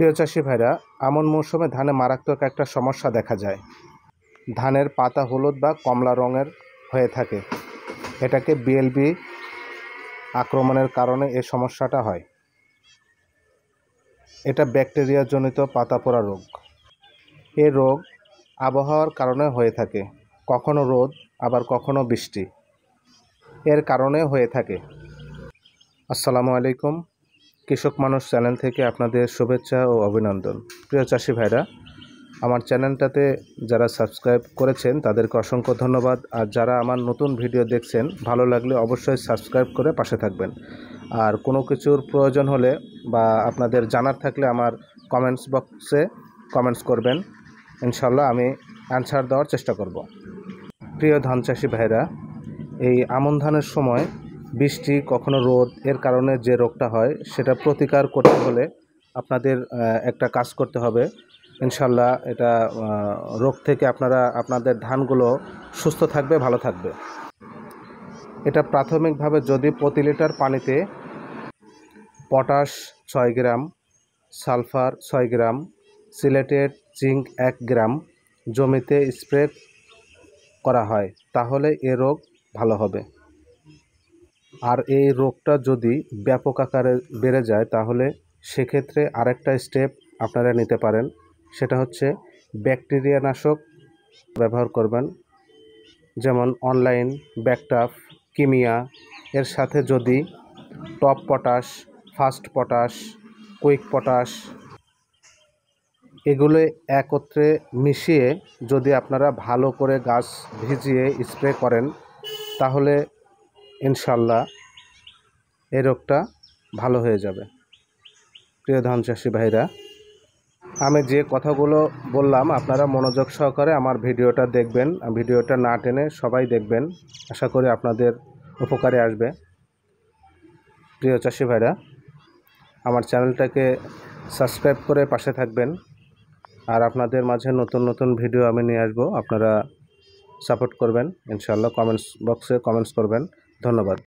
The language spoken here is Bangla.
প্রিয় চাষি ভাইরা, আমন মৌসুমে ধানে মারাত্মক একটা সমস্যা দেখা যায়। ধানের পাতা হলুদ বা কমলা রঙের হয়ে থাকে। এটাকে বিএলবি আক্রমণের কারণে এই সমস্যাটা হয়। এটা ব্যাকটেরিয়া জনিত পাতা পোড়া রোগ। এই রোগ আবহাওয়ার কারণে হয়ে থাকে, কখনো রোদ আবার কখনো বৃষ্টি, এর কারণে হয়ে থাকে। আসসালামু আলাইকুম, কৃষক মানুষ চ্যানেল থেকে আপনাদের শুভেচ্ছা ও অভিনন্দন। প্রিয় চাষি ভাইরা, আমার চ্যানেলটাতে যারা সাবস্ক্রাইব করেছেন তাদেরকে অসংখ্য ধন্যবাদ। আর যারা আমার নতুন ভিডিও দেখছেন, ভালো লাগলে অবশ্যই সাবস্ক্রাইব করে পাশে থাকবেন। আর কোনো কিছুর প্রয়োজন হলে বা আপনাদের জানার থাকলে আমার কমেন্টস বক্সে কমেন্টস করবেন, ইনশাল্লাহ আমি অ্যান্সার দেওয়ার চেষ্টা করব। প্রিয় ধান চাষি ভাইরা, এই আমন ধানের সময় বৃষ্টি কখনো রোদ এর কারণে যে রোগটা হয় সেটা প্রতিকার করতে হলে আপনাদের একটা কাজ করতে হবে। ইনশাল্লাহ এটা রোগ থেকে আপনাদের ধানগুলো সুস্থ থাকবে, ভালো থাকবে। এটা প্রাথমিকভাবে যদি প্রতি লিটার পানিতে পটাশ 6 গ্রাম, সালফার 6 গ্রাম, সিলেটেড জিঙ্ক 1 গ্রাম জমিতে স্প্রে করা হয়, তাহলে এ রোগ ভালো হবে। আর এই রোগটা যদি ব্যাপক আকারে বেড়ে যায়, তাহলে সেক্ষেত্রে আরেকটা স্টেপ আপনারা নিতে পারেন। সেটা হচ্ছে ব্যাকটেরিয়া নাশক ব্যবহার করবেন, যেমন অনলাইন, ব্যাকটাফ, কিমিয়া। এর সাথে যদি top potash, fast potash, quick potash এগুলো একত্রে মিশিয়ে যদি আপনারা ভালো করে গাছ ভিজিয়ে স্প্রে করেন, তাহলে ইনশাল্লাহ এই রোগটা ভালো হয়ে যাবে। প্রিয় ধান চাষি ভাইরা, আমি যে কথাগুলো বললাম আপনারা মনোযোগ সহকারে আমার ভিডিওটা দেখবেন। ভিডিওটা না টেনে সবাই দেখবেন, আশা করি আপনাদের উপকারে আসবে। প্রিয় চাষি ভাইরা, আমার চ্যানেলটাকে সাবস্ক্রাইব করে পাশে থাকবেন। আর আপনাদের মাঝে নতুন নতুন ভিডিও আমি নিয়ে আসবো, আপনারা সাপোর্ট করবেন ইনশাআল্লাহ। কমেন্টস বক্সে কমেন্টস করবেন। ধন্যবাদ।